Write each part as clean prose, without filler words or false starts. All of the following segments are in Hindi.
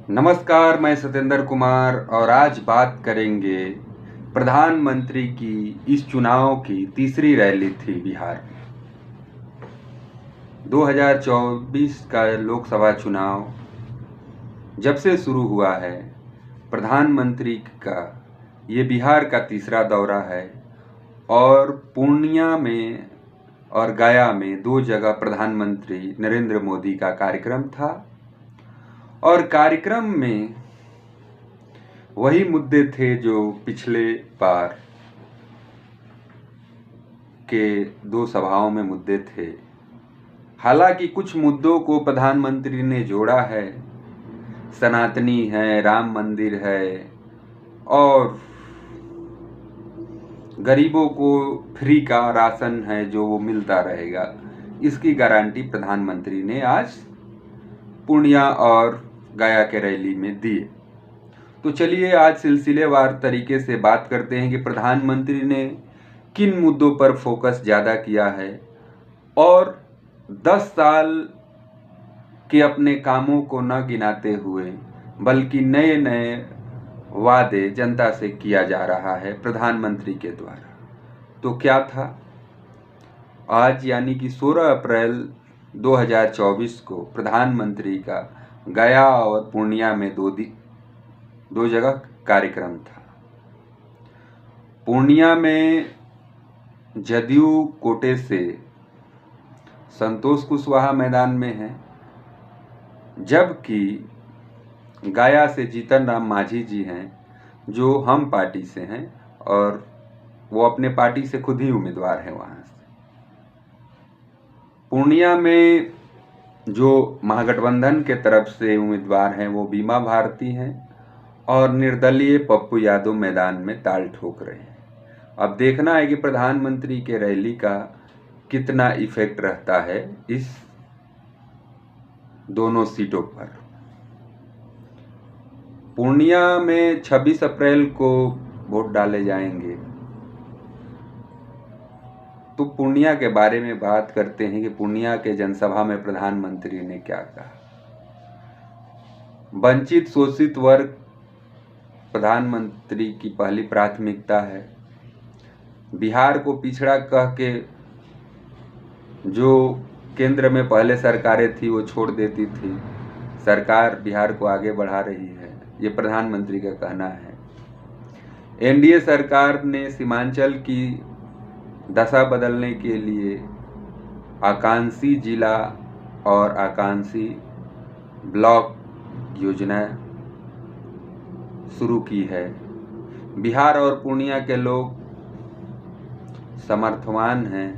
नमस्कार, मैं सत्येंद्र कुमार और आज बात करेंगे प्रधानमंत्री की इस चुनाव की तीसरी रैली थी बिहार में। 2024 का लोकसभा चुनाव जब से शुरू हुआ है, प्रधानमंत्री का ये बिहार का तीसरा दौरा है और पूर्णिया में और गया में 2 जगह प्रधानमंत्री नरेंद्र मोदी का कार्यक्रम था और कार्यक्रम में वही मुद्दे थे जो पिछले बार के 2 सभाओं में मुद्दे थे। हालांकि कुछ मुद्दों को प्रधानमंत्री ने जोड़ा है, सनातनी है, राम मंदिर है और गरीबों को फ्री का राशन है जो वो मिलता रहेगा। इसकी गारंटी प्रधानमंत्री ने आज पूर्णिया और गया के रैली में दी। तो चलिए आज सिलसिलेवार तरीके से बात करते हैं कि प्रधानमंत्री ने किन मुद्दों पर फोकस ज़्यादा किया है और 10 साल के अपने कामों को न गिनाते हुए बल्कि नए नए वादे जनता से किया जा रहा है प्रधानमंत्री के द्वारा। तो क्या था? आज यानी कि 16 अप्रैल 2024 को प्रधानमंत्री का गया और पूर्णिया में दो जगह कार्यक्रम था। पूर्णिया में जदयू कोटे से संतोष कुशवाहा मैदान में है, जबकि गया से जीतन राम मांझी जी हैं जो हम पार्टी से हैं और वो अपने पार्टी से खुद ही उम्मीदवार हैं वहाँ से। पूर्णिया में जो महागठबंधन के तरफ से उम्मीदवार हैं वो बीमा भारती हैं और निर्दलीय पप्पू यादव मैदान में ताल ठोक रहे हैं। अब देखना है कि प्रधानमंत्री के रैली का कितना इफेक्ट रहता है इस दोनों सीटों पर। पूर्णिया में 26 अप्रैल को वोट डाले जाएंगे। तो पूर्णिया के बारे में बात करते हैं कि पूर्णिया के जनसभा में प्रधानमंत्री ने क्या कहा। वंचित शोषित वर्ग प्रधानमंत्री की पहली प्राथमिकता है। बिहार को पिछड़ा कह के जो केंद्र में पहले सरकारें थी वो छोड़ देती थी, सरकार बिहार को आगे बढ़ा रही है, ये प्रधानमंत्री का कहना है। एनडीए सरकार ने सीमांचल की दशा बदलने के लिए आकांक्षी जिला और आकांक्षी ब्लॉक योजना शुरू की है। बिहार और पूर्णिया के लोग समर्थवान हैं।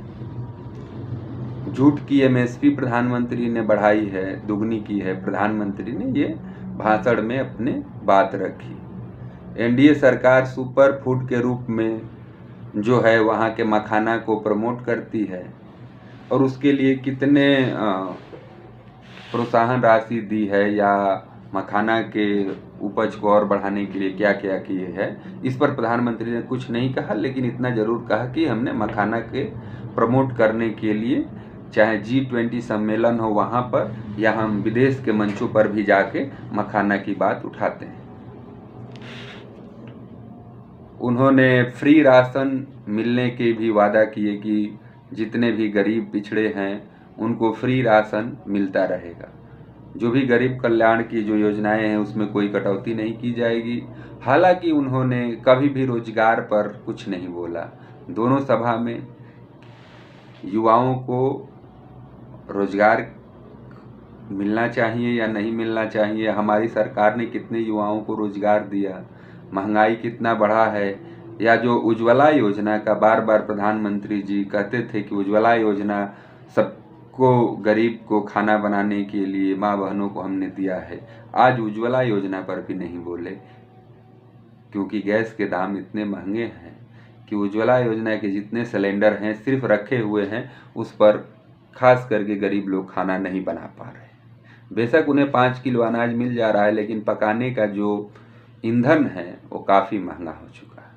जूट की एमएसपी प्रधानमंत्री ने बढ़ाई है, दुगनी की है। प्रधानमंत्री ने ये भाषण में अपने बात रखी। एनडीए सरकार सुपर फूड के रूप में जो है वहाँ के मखाना को प्रमोट करती है और उसके लिए कितने प्रोत्साहन राशि दी है या मखाना के उपज को और बढ़ाने के लिए क्या क्या किए है, इस पर प्रधानमंत्री ने कुछ नहीं कहा, लेकिन इतना जरूर कहा कि हमने मखाना के प्रमोट करने के लिए चाहे G20 सम्मेलन हो वहाँ पर या हम विदेश के मंचों पर भी जाके मखाना की बात उठाते हैं। उन्होंने फ्री राशन मिलने के भी वादा किए कि जितने भी गरीब पिछड़े हैं उनको फ्री राशन मिलता रहेगा। जो भी गरीब कल्याण की जो योजनाएं हैं उसमें कोई कटौती नहीं की जाएगी। हालांकि उन्होंने कभी भी रोजगार पर कुछ नहीं बोला। दोनों सभा में युवाओं को रोजगार मिलना चाहिए या नहीं मिलना चाहिए, हमारी सरकार ने कितने युवाओं को रोजगार दिया, महंगाई कितना बढ़ा है, या जो उज्ज्वला योजना का बार बार प्रधानमंत्री जी कहते थे कि उज्ज्वला योजना सबको गरीब को खाना बनाने के लिए माँ बहनों को हमने दिया है। आज उज्ज्वला योजना पर भी नहीं बोले क्योंकि गैस के दाम इतने महंगे हैं कि उज्ज्वला योजना के जितने सिलेंडर हैं सिर्फ रखे हुए हैं, उस पर खास करके गरीब लोग खाना नहीं बना पा रहे। बेशक उन्हें 5 किलो अनाज मिल जा रहा है, लेकिन पकाने का जो ईंधन है वो काफ़ी महंगा हो चुका है।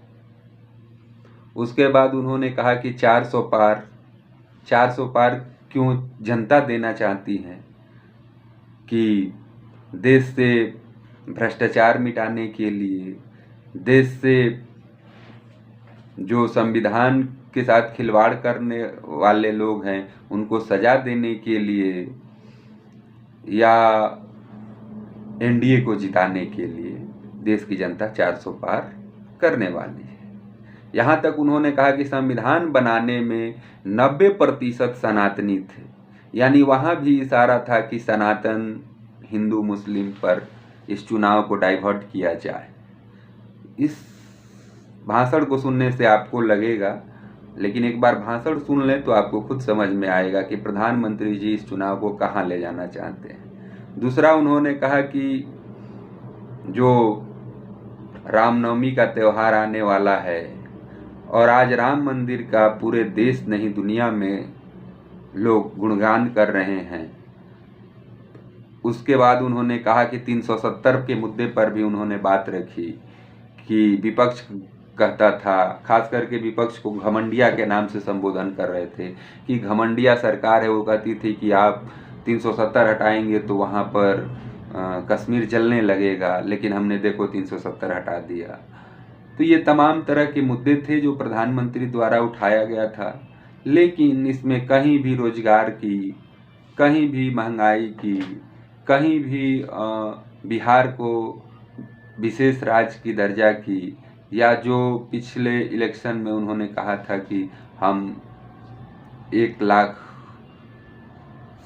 उसके बाद उन्होंने कहा कि 400 पार क्यों जनता देना चाहती है कि देश से भ्रष्टाचार मिटाने के लिए, देश से जो संविधान के साथ खिलवाड़ करने वाले लोग हैं उनको सजा देने के लिए, या एनडीए को जिताने के लिए देश की जनता 400 पार करने वाली है। यहाँ तक उन्होंने कहा कि संविधान बनाने में 90% सनातनी थे, यानी वहाँ भी इशारा था कि सनातन हिंदू मुस्लिम पर इस चुनाव को डाइवर्ट किया जाए। इस भाषण को सुनने से आपको लगेगा, लेकिन एक बार भाषण सुन लें तो आपको खुद समझ में आएगा कि प्रधानमंत्री जी इस चुनाव को कहाँ ले जाना चाहते हैं। दूसरा, उन्होंने कहा कि जो रामनवमी का त्यौहार आने वाला है और आज राम मंदिर का पूरे देश नहीं दुनिया में लोग गुणगान कर रहे हैं, उसके बाद उन्होंने कहा कि 370 के मुद्दे पर भी उन्होंने बात रखी कि विपक्ष कहता था, खास करके विपक्ष को घमंडिया के नाम से संबोधन कर रहे थे कि घमंडिया सरकार है। वो कहती थी कि आप 370 हटाएंगे तो वहाँ पर कश्मीर जलने लगेगा, लेकिन हमने देखो 370 हटा दिया। तो ये तमाम तरह के मुद्दे थे जो प्रधानमंत्री द्वारा उठाया गया था, लेकिन इसमें कहीं भी रोजगार की, कहीं भी महंगाई की, कहीं भी बिहार को विशेष राज्य की दर्जा की, या जो पिछले इलेक्शन में उन्होंने कहा था कि हम 1 लाख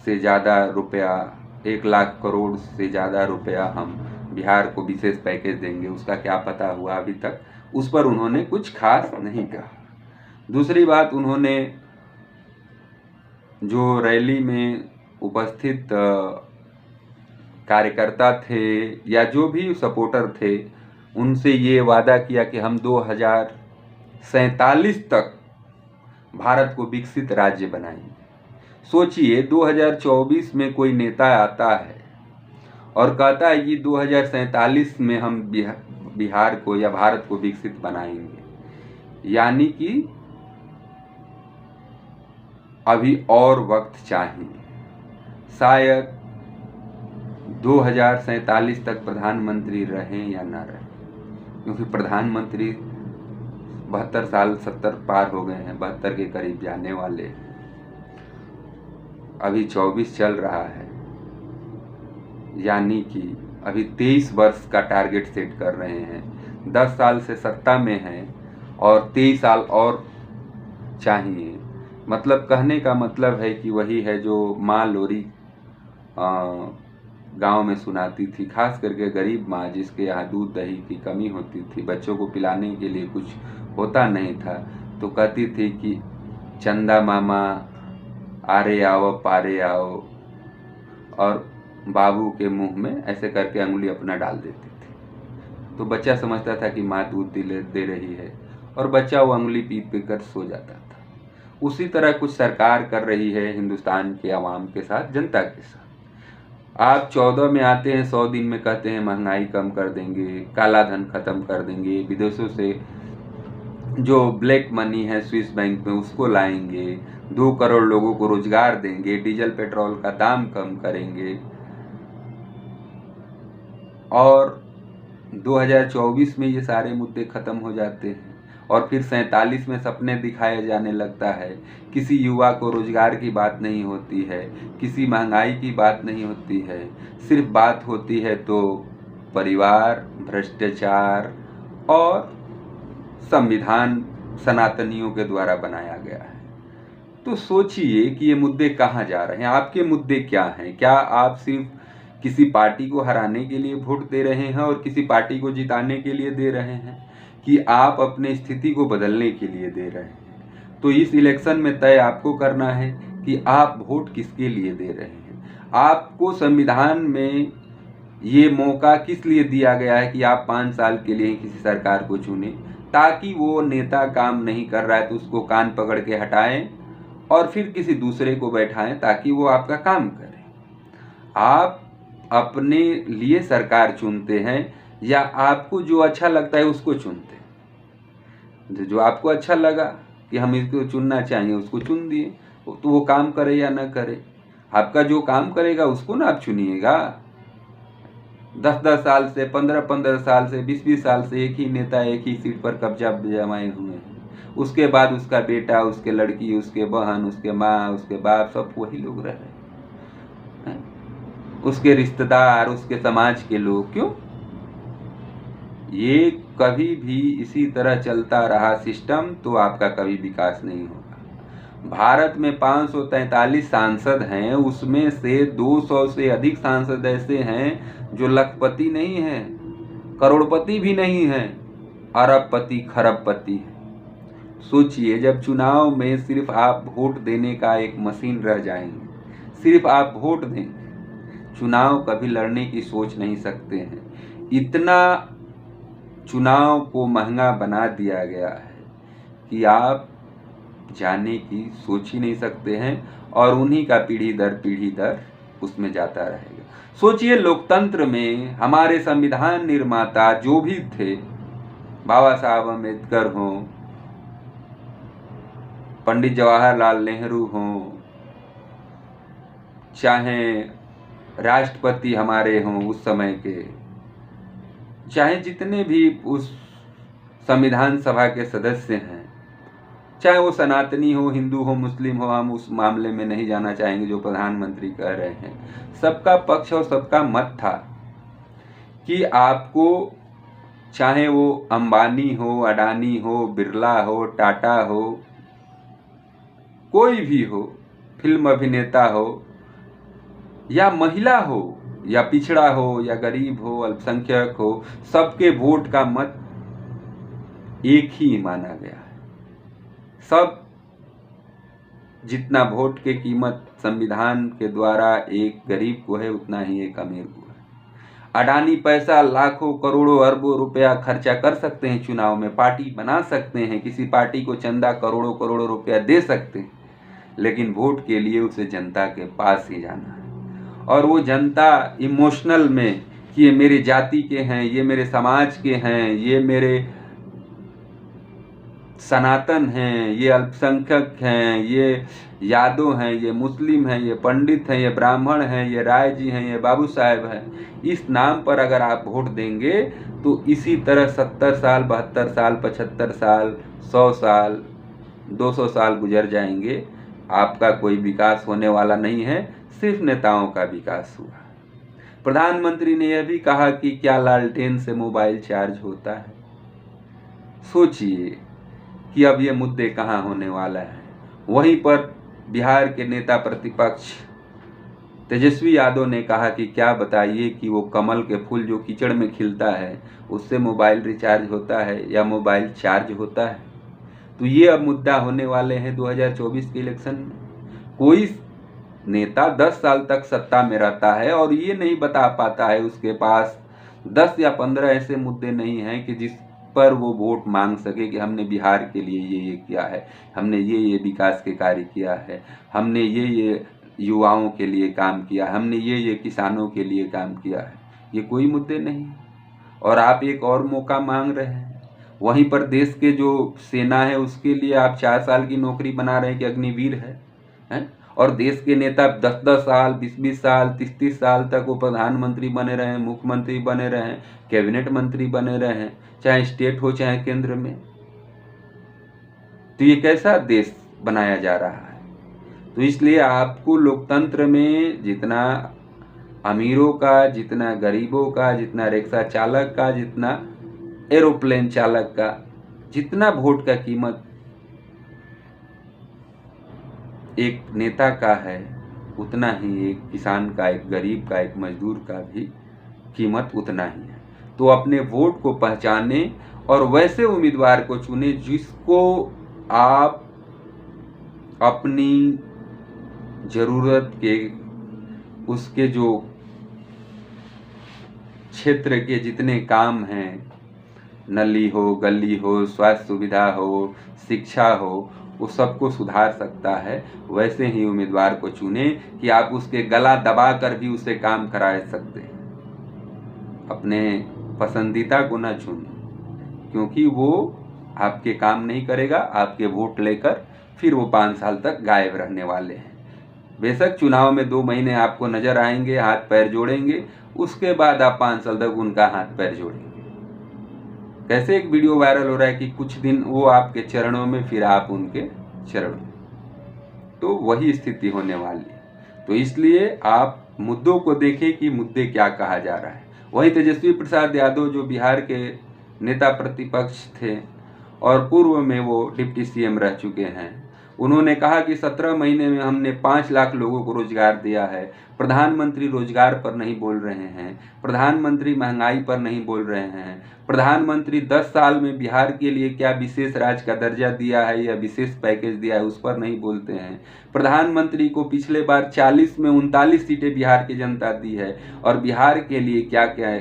से ज़्यादा रुपया, 1 लाख करोड़ से ज़्यादा रुपया हम बिहार को विशेष पैकेज देंगे, उसका क्या पता हुआ अभी तक, उस पर उन्होंने कुछ खास नहीं कहा। दूसरी बात, उन्होंने जो रैली में उपस्थित कार्यकर्ता थे या जो भी सपोर्टर थे उनसे ये वादा किया कि हम 2047 तक भारत को विकसित राज्य बनाएंगे। सोचिए, 2024 में कोई नेता आता है और कहता है कि 2047 में हम बिहार को या भारत को विकसित बनाएंगे, यानी कि अभी और वक्त चाहिए। शायद 2047 तक प्रधानमंत्री रहें या ना रहें, क्योंकि प्रधानमंत्री 72 साल 70 पार हो गए हैं, 72 के करीब जाने वाले हैं। अभी 24 चल रहा है, यानी कि अभी 23 वर्ष का टारगेट सेट कर रहे हैं। 10 साल से सत्ता में हैं और 23 साल और चाहिए। मतलब कहने का मतलब है कि वही है जो माँ लोरी गांव में सुनाती थी, खास करके गरीब माँ जिसके यहाँ दूध दही की कमी होती थी, बच्चों को पिलाने के लिए कुछ होता नहीं था, तो कहती थी कि चंदा मामा आरे आओ पारे आओ, और बाबू के मुंह में ऐसे करके अंगुली अपना डाल देती थी। तो बच्चा समझता था कि माँ दूध दे रही है और बच्चा वो अंगुली पी कर सो जाता था। उसी तरह कुछ सरकार कर रही है हिंदुस्तान के आवाम के साथ, जनता के साथ। आप 14 में आते हैं, 100 दिन में कहते हैं महंगाई कम कर देंगे, काला धन खत्म कर देंगे, विदेशों से जो ब्लैक मनी है स्विस बैंक में उसको लाएंगे, 2 करोड़ लोगों को रोजगार देंगे, डीजल पेट्रोल का दाम कम करेंगे, और 2024 में ये सारे मुद्दे खत्म हो जाते हैं और फिर 47 में सपने दिखाया जाने लगता है। किसी युवा को रोजगार की बात नहीं होती है, किसी महंगाई की बात नहीं होती है, सिर्फ बात होती है तो परिवार, भ्रष्टाचार और संविधान सनातनियों के द्वारा बनाया गया है। तो सोचिए कि ये मुद्दे कहाँ जा रहे हैं। आपके मुद्दे क्या हैं? क्या आप सिर्फ किसी पार्टी को हराने के लिए वोट दे रहे हैं और किसी पार्टी को जिताने के लिए दे रहे हैं, कि आप अपने स्थिति को बदलने के लिए दे रहे हैं? तो इस इलेक्शन में तय आपको करना है कि आप वोट किसके लिए दे रहे हैं। आपको संविधान में ये मौका किस लिए दिया गया है कि आप 5 साल के लिए किसी सरकार को चुने, ताकि वो नेता काम नहीं कर रहा है तो उसको कान पकड़ के हटाएं और फिर किसी दूसरे को बैठाएं ताकि वो आपका काम करे। आप अपने लिए सरकार चुनते हैं या आपको जो अच्छा लगता है उसको चुनते हैं? जो आपको अच्छा लगा कि हम इसको चुनना चाहिए उसको चुन दिए, तो वो काम करे या ना करे, आपका जो काम करेगा उसको ना आप चुनिएगा। 10-10 साल से, 15-15 साल से, 20-20 साल से एक ही नेता एक ही सीट पर कब्जा जमाए हुए हैं। उसके बाद उसका बेटा, उसके लड़की, उसके बहन, उसके माँ, उसके बाप, सब वही लोग रह रहे हैं। उसके रिश्तेदार, उसके समाज के लोग। क्यों? ये कभी भी इसी तरह चलता रहा सिस्टम तो आपका कभी विकास नहीं होगा। भारत में 543 सांसद हैं, उसमें से 200 से अधिक सांसद ऐसे हैं जो लखपति नहीं हैं, करोड़पति भी नहीं हैं, अरबपति, खरबपति हैं। सोचिए, जब चुनाव में सिर्फ आप वोट देने का एक मशीन रह जाएंगे, सिर्फ आप वोट दें, चुनाव कभी लड़ने की सोच नहीं सकते हैं। इतना चुनाव को महंगा बना दिया गया है कि आप जाने की सोच ही नहीं सकते हैं, और उन्हीं का पीढ़ी दर उसमें जाता रहेगा। सोचिए, लोकतंत्र में हमारे संविधान निर्माता जो भी थे, बाबा साहब अम्बेडकर हों, पंडित जवाहरलाल नेहरू हों, चाहे राष्ट्रपति हमारे हों उस समय के, चाहे जितने भी उस संविधान सभा के सदस्य हैं, चाहे वो सनातनी हो, हिंदू हो, मुस्लिम हो, हम उस मामले में नहीं जाना चाहेंगे जो प्रधानमंत्री कह रहे हैं। सबका पक्ष और सबका मत था कि आपको, चाहे वो अंबानी हो, अडानी हो, बिरला हो, टाटा हो, कोई भी हो, फिल्म अभिनेता हो या महिला हो या पिछड़ा हो या गरीब हो, अल्पसंख्यक हो, सबके वोट का मत एक ही माना गया है। सब, जितना वोट के कीमत संविधान के द्वारा एक गरीब को है, उतना ही एक अमीर को है। अडानी पैसा लाखों करोड़ों अरबों रुपया खर्चा कर सकते हैं, चुनाव में पार्टी बना सकते हैं, किसी पार्टी को चंदा करोड़ों करोड़ों रुपया दे सकते हैं, लेकिन वोट के लिए उसे जनता के पास ही जाना है। और वो जनता इमोशनल में कि ये मेरी जाति के हैं, ये मेरे समाज के हैं, ये मेरे सनातन हैं, ये अल्पसंख्यक हैं, ये यादव हैं, ये मुस्लिम हैं, ये पंडित हैं, ये ब्राह्मण हैं, ये राय जी हैं, ये बाबू साहेब हैं, इस नाम पर अगर आप वोट देंगे तो इसी तरह 70 साल, 72 साल, 75 साल, 100 साल, 200 साल गुजर जाएंगे, आपका कोई विकास होने वाला नहीं है, सिर्फ नेताओं का विकास हुआ। प्रधानमंत्री ने यह भी कहा कि क्या लालटेन से मोबाइल चार्ज होता है? सोचिए कि अब ये मुद्दे कहाँ होने वाला है। वहीं पर बिहार के नेता प्रतिपक्ष तेजस्वी यादव ने कहा कि क्या बताइए कि वो कमल के फूल जो कीचड़ में खिलता है, उससे मोबाइल रिचार्ज होता है या मोबाइल चार्ज होता है? तो ये अब मुद्दा होने वाले हैं 2024 के इलेक्शन में। कोई नेता 10 साल तक सत्ता में रहता है और ये नहीं बता पाता है, उसके पास 10 या 15 ऐसे मुद्दे नहीं हैं कि जिस पर वो वोट मांग सके कि हमने बिहार के लिए ये किया है, हमने ये विकास के कार्य किया है, हमने ये युवाओं के लिए काम किया, हमने ये किसानों के लिए काम किया है। ये कोई मुद्दे नहीं। और आप एक और मौका मांग रहे हैं। वहीं पर देश के जो सेना है उसके लिए आप 4 साल की नौकरी बना रहे हैं कि अग्निवीर है? और देश के नेता 10-10 साल, 20-20 साल, 30-30 साल तक वो प्रधानमंत्री बने रहे, मुख्यमंत्री बने रहे, कैबिनेट मंत्री बने रहे, चाहे स्टेट हो चाहे केंद्र में। तो ये कैसा देश बनाया जा रहा है? तो इसलिए आपको लोकतंत्र में जितना अमीरों का, जितना गरीबों का, जितना रिक्शा चालक का, जितना एरोप्लेन चालक का, जितना वोट का कीमत एक नेता का है, उतना ही एक किसान का, एक गरीब का, एक मजदूर का भी कीमत उतना ही है। तो अपने वोट को पहचाने और वैसे उम्मीदवार को चुने जिसको आप अपनी जरूरत के, उसके जो क्षेत्र के जितने काम हैं, नली हो, गली हो, स्वास्थ्य सुविधा हो, शिक्षा हो, वो सबको सुधार सकता है, वैसे ही उम्मीदवार को चुने कि आप उसके गला दबा कर भी उसे काम करा सकते हैं। अपने पसंदीदा को ना चुने, क्योंकि वो आपके काम नहीं करेगा, आपके वोट लेकर फिर वो 5 साल तक गायब रहने वाले हैं। बेशक चुनाव में 2 महीने आपको नजर आएंगे, हाथ पैर जोड़ेंगे, उसके बाद आप 5 साल तक उनका हाथ पैर जोड़ेंगे। कैसे एक वीडियो वायरल हो रहा है कि कुछ दिन वो आपके चरणों में, फिर आप उनके चरणों में, तो वही स्थिति होने वाली है। तो इसलिए आप मुद्दों को देखें कि मुद्दे क्या कहा जा रहा है। वही तेजस्वी प्रसाद यादव जो बिहार के नेता प्रतिपक्ष थे और पूर्व में वो डिप्टी सीएम रह चुके हैं, उन्होंने कहा कि 17 महीने में हमने 5 लाख लोगों को रोजगार दिया है। प्रधानमंत्री रोजगार पर नहीं बोल रहे हैं, प्रधानमंत्री महंगाई पर नहीं बोल रहे हैं, प्रधानमंत्री 10 साल में बिहार के लिए क्या विशेष राज्य का दर्जा दिया है या विशेष पैकेज दिया है उस पर नहीं बोलते हैं। प्रधानमंत्री को पिछले बार 40 में 39 सीटें बिहार की जनता दी है और बिहार के लिए क्या क्या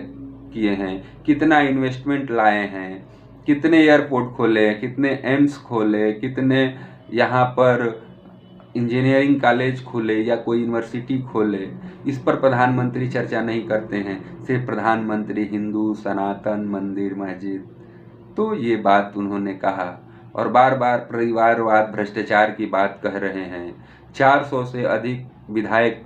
किए हैं, कितना इन्वेस्टमेंट लाए हैं, कितने एयरपोर्ट खोले, कितने एम्स खोले, कितने यहाँ पर इंजीनियरिंग कॉलेज खोले या कोई यूनिवर्सिटी खोले, इस पर प्रधानमंत्री चर्चा नहीं करते हैं। सिर्फ प्रधानमंत्री हिंदू, सनातन, मंदिर, मस्जिद, तो ये बात उन्होंने कहा और बार बार परिवारवाद, भ्रष्टाचार की बात कह रहे हैं। 400 से अधिक विधायक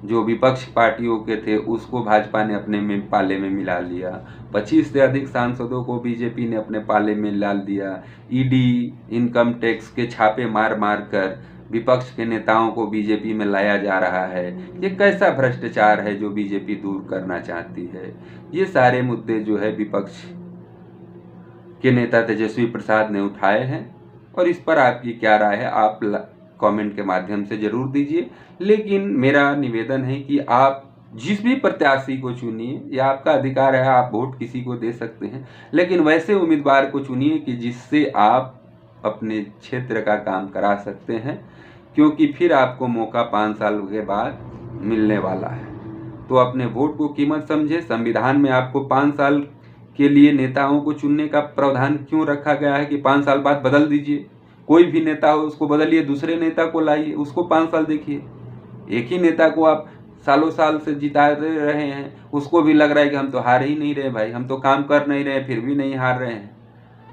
जो विपक्ष पार्टियों के थे उसको भाजपा ने अपने में पाले में मिला लिया। 25 से अधिक सांसदों को बीजेपी ने अपने पाले में डाल दिया। ईडी, इनकम टैक्स के छापे मार मार कर विपक्ष के नेताओं को बीजेपी में लाया जा रहा है। ये कैसा भ्रष्टाचार है जो बीजेपी दूर करना चाहती है। ये सारे मुद्दे जो है विपक्ष के नेता तेजस्वी प्रसाद ने उठाए हैं और इस पर आपकी क्या राय है आप कमेंट के माध्यम से जरूर दीजिए। लेकिन मेरा निवेदन है कि आप जिस भी प्रत्याशी को चुनिए, यह आपका अधिकार है, आप वोट किसी को दे सकते हैं, लेकिन वैसे उम्मीदवार को चुनिए कि जिससे आप अपने क्षेत्र का काम करा सकते हैं, क्योंकि फिर आपको मौका 5 साल के बाद मिलने वाला है। तो अपने वोट को कीमत समझे। संविधान में आपको 5 साल के लिए नेताओं को चुनने का प्रावधान क्यों रखा गया है कि 5 साल बाद बदल दीजिए। कोई भी नेता हो उसको बदलिए, दूसरे नेता को लाइए, उसको 5 साल देखिए। एक ही नेता को आप सालों साल से जिता रहे हैं, उसको भी लग रहा है कि हम तो हार ही नहीं रहे भाई, हम तो काम कर नहीं रहे, फिर भी नहीं हार रहे हैं,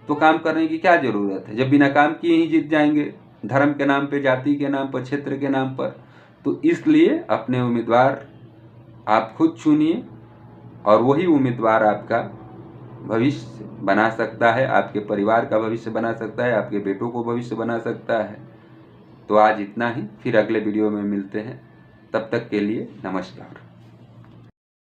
तो काम करने की क्या जरूरत है जब बिना काम किए ही जीत जाएंगे, धर्म के नाम पे, जाति के नाम पर, क्षेत्र के नाम पर। तो इसलिए अपने उम्मीदवार आप खुद चुनिए और वही उम्मीदवार आपका भविष्य बना सकता है, आपके परिवार का भविष्य बना सकता है, आपके बेटों को भविष्य बना सकता है। तो आज इतना ही, फिर अगले वीडियो में मिलते हैं। तब तक के लिए नमस्कार।